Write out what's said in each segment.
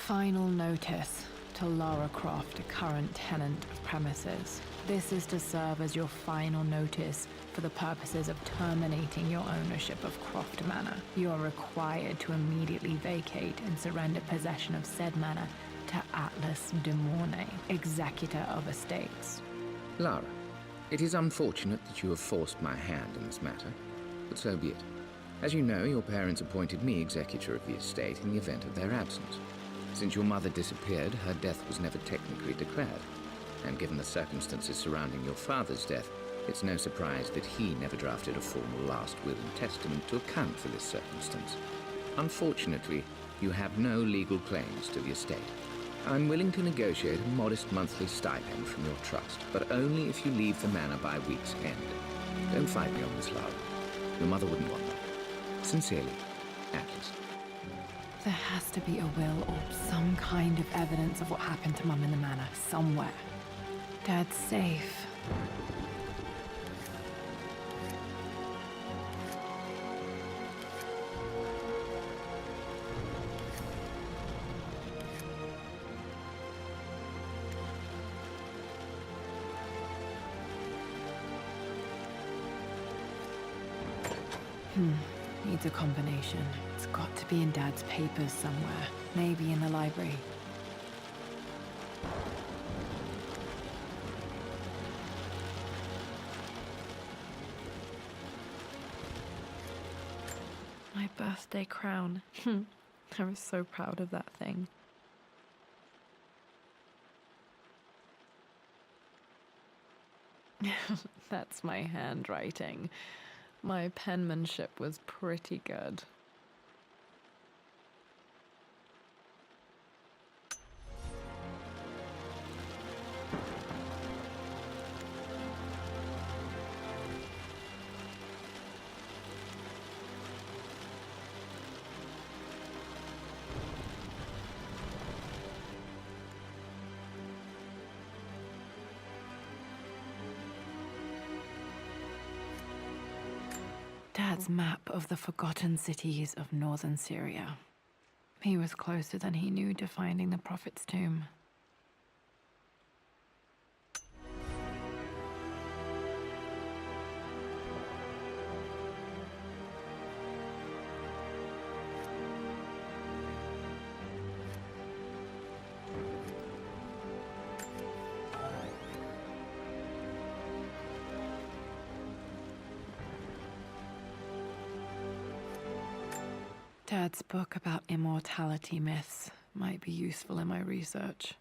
Final notice to Lara Croft, a current tenant of premises. This is to serve as your final notice for the purposes of terminating your ownership of Croft Manor. You are required to immediately vacate and surrender possession of said manor to Atlas de Mornay, executor of estates. Lara, it is unfortunate that you have forced my hand in this matter, but so be it. As you know, your parents appointed me executor of the estate in the event of their absence. Since your mother disappeared, her death was never technically declared. And given the circumstances surrounding your father's death, it's no surprise that he never drafted a formal last will and testament to account for this circumstance. Unfortunately, you have no legal claims to the estate. I'm willing to negotiate a modest monthly stipend from your trust, but only if you leave the manor by week's end. Don't fight me on this, Lara. Your mother wouldn't want that. Sincerely, Atlas. There has to be a will or some kind of evidence of what happened to Mum in the manor somewhere. Dad's safe. Needs a combination. It's got to be in Dad's papers somewhere. Maybe in the library. My birthday crown. I was so proud of that thing. That's my handwriting. My penmanship was pretty good. Dad's map of the forgotten cities of northern Syria. He was closer than he knew to finding the Prophet's tomb. Dad's book about immortality myths might be useful in my research.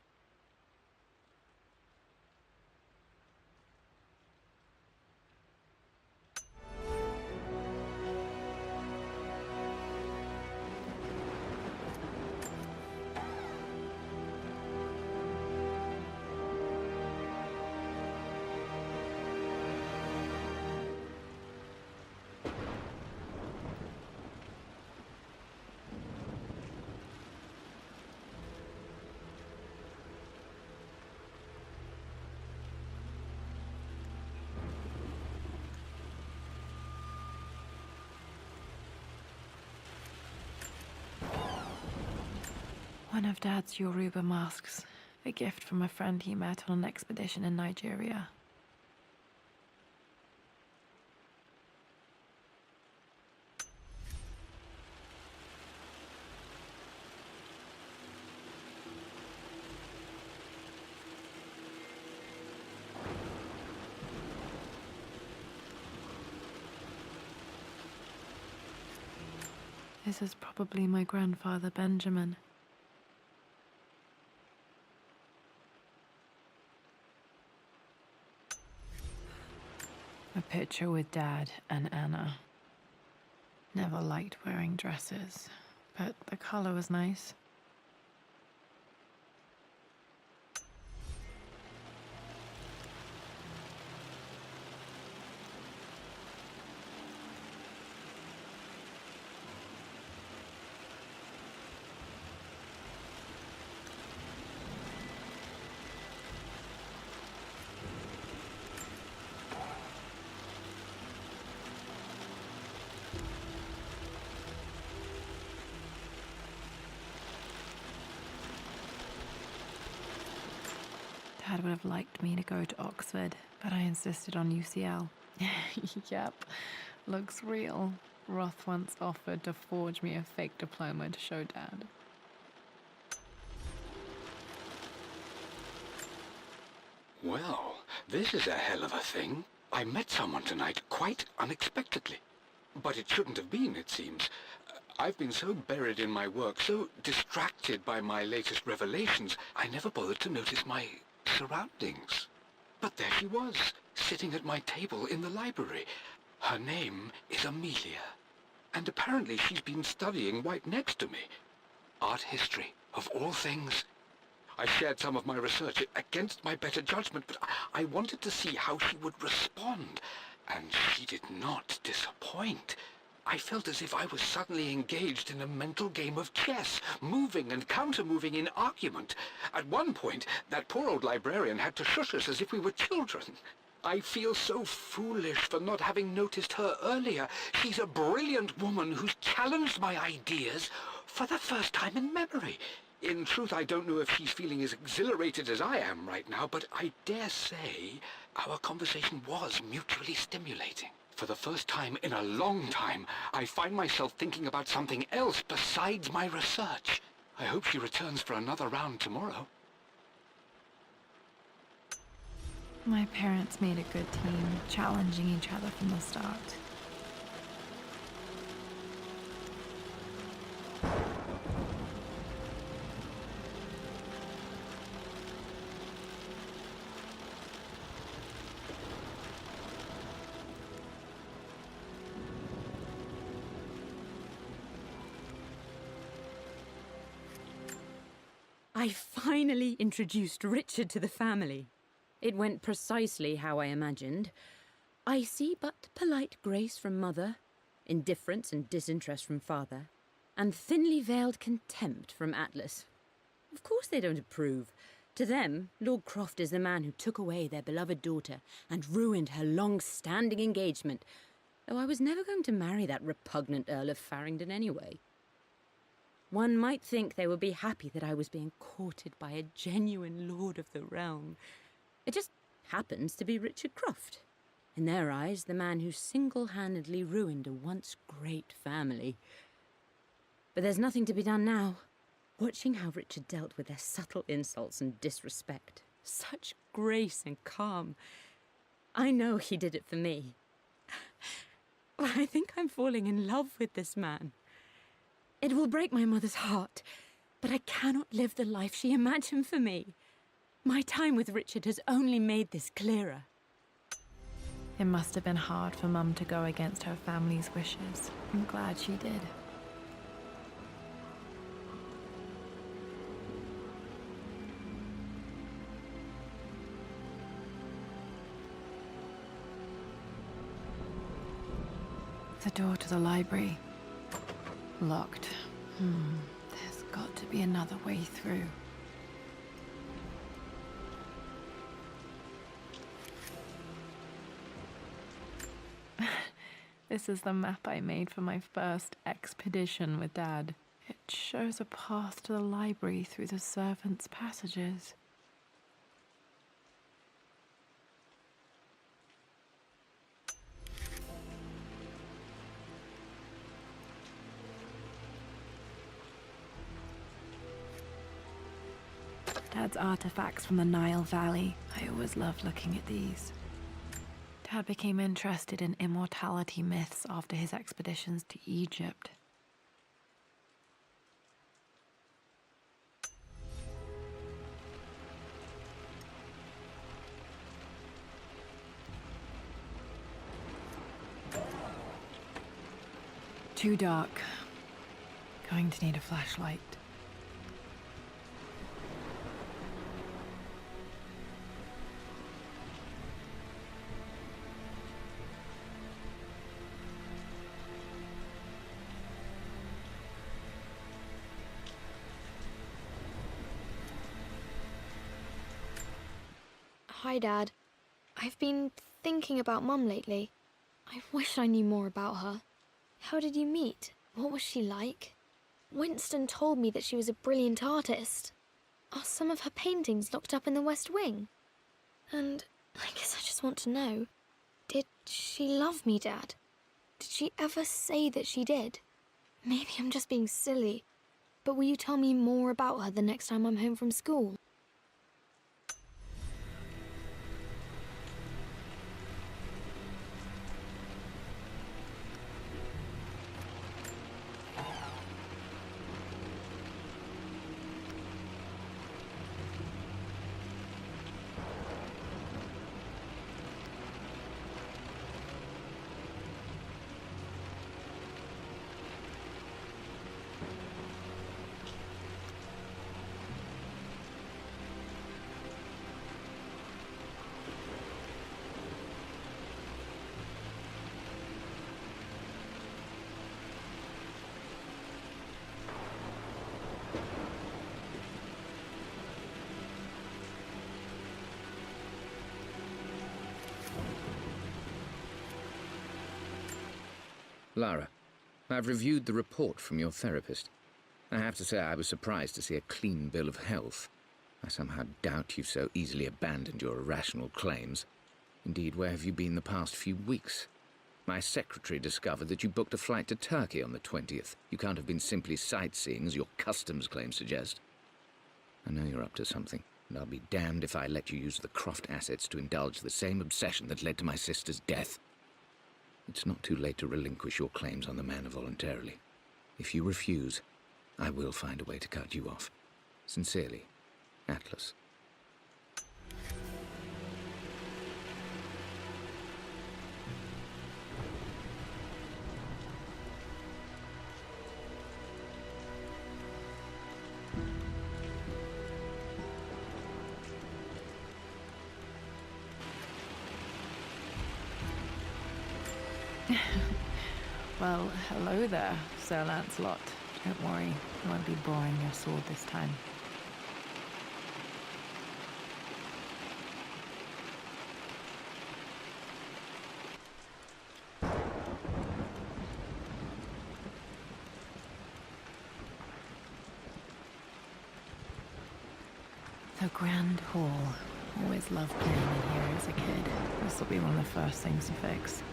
One of Dad's Yoruba masks, a gift from a friend he met on an expedition in Nigeria. This is probably my grandfather Benjamin. A picture with Dad and Anna. Never liked wearing dresses, but the color was nice. Dad would have liked me to go to Oxford, but I insisted on UCL. Yep, looks real. Roth once offered to forge me a fake diploma to show Dad. Well, this is a hell of a thing. I met someone tonight quite unexpectedly. But it shouldn't have been, it seems. I've been so buried in my work, so distracted by my latest revelations, I never bothered to notice my surroundings. But there she was, sitting at my table in the library. Her name is Amelia, and apparently she's been studying right next to me. Art history, of all things. I shared some of my research against my better judgment, but I wanted to see how she would respond, and she did not disappoint. I felt as if I was suddenly engaged in a mental game of chess, moving and counter-moving in argument. At one point, that poor old librarian had to shush us as if we were children. I feel so foolish for not having noticed her earlier. She's a brilliant woman who's challenged my ideas for the first time in memory. In truth, I don't know if she's feeling as exhilarated as I am right now, but I dare say our conversation was mutually stimulating. For the first time in a long time, I find myself thinking about something else besides my research. I hope she returns for another round tomorrow. My parents made a good team, challenging each other from the start. I finally introduced Richard to the family. It went precisely how I imagined. Icy but polite grace from mother, indifference and disinterest from father, and thinly veiled contempt from Atlas. Of course they don't approve. To them, Lord Croft is the man who took away their beloved daughter and ruined her long-standing engagement, though I was never going to marry that repugnant Earl of Farringdon anyway. One might think they would be happy that I was being courted by a genuine lord of the realm. It just happens to be Richard Croft. In their eyes, the man who single-handedly ruined a once great family. But there's nothing to be done now. Watching how Richard dealt with their subtle insults and disrespect. Such grace and calm. I know he did it for me. I think I'm falling in love with this man. It will break my mother's heart, but I cannot live the life she imagined for me. My time with Richard has only made this clearer. It must have been hard for Mum to go against her family's wishes. I'm glad she did. The door to the library. Locked. There's got to be another way through. This is the map I made for my first expedition with Dad. It shows a path to the library through the servants' passages. Dad's artifacts from the Nile Valley. I always loved looking at these. Dad became interested in immortality myths after his expeditions to Egypt. Too dark. Going to need a flashlight. Hi, Dad. I've been thinking about Mum lately. I wish I knew more about her. How did you meet? What was she like? Winston told me that she was a brilliant artist. Are some of her paintings locked up in the West Wing? And I guess I just want to know, did she love me, Dad? Did she ever say that she did? Maybe I'm just being silly, but will you tell me more about her the next time I'm home from school? Lara, I've reviewed the report from your therapist. I have to say I was surprised to see a clean bill of health. I somehow doubt you've so easily abandoned your irrational claims. Indeed, where have you been the past few weeks? My secretary discovered that you booked a flight to Turkey on the 20th. You can't have been simply sightseeing, as your customs claims suggest. I know you're up to something, and I'll be damned if I let you use the Croft assets to indulge the same obsession that led to my sister's death. It's not too late to relinquish your claims on the manor voluntarily. If you refuse, I will find a way to cut you off. Sincerely, Atlas. Well, hello there, Sir Lancelot. Don't worry, I won't be boring your sword this time. The Grand Hall. Always loved playing in here as a kid. This will be one of the first things to fix.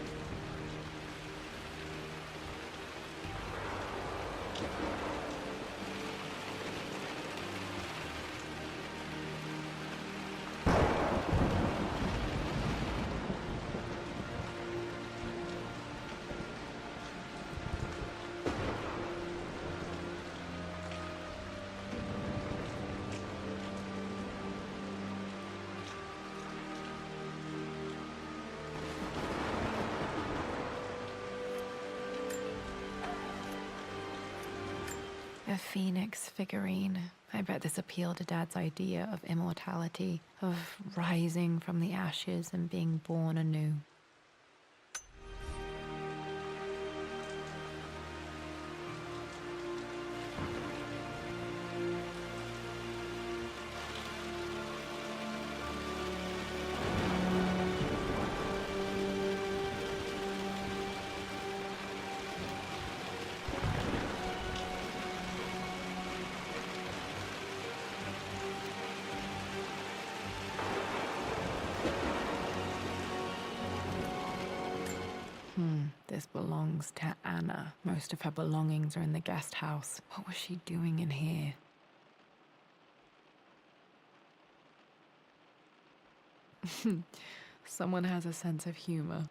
A phoenix figurine. I bet this appealed to Dad's idea of immortality, of rising from the ashes and being born anew. This belongs to Anna. Most of her belongings are in the guest house. What was she doing in here? Someone has a sense of humor.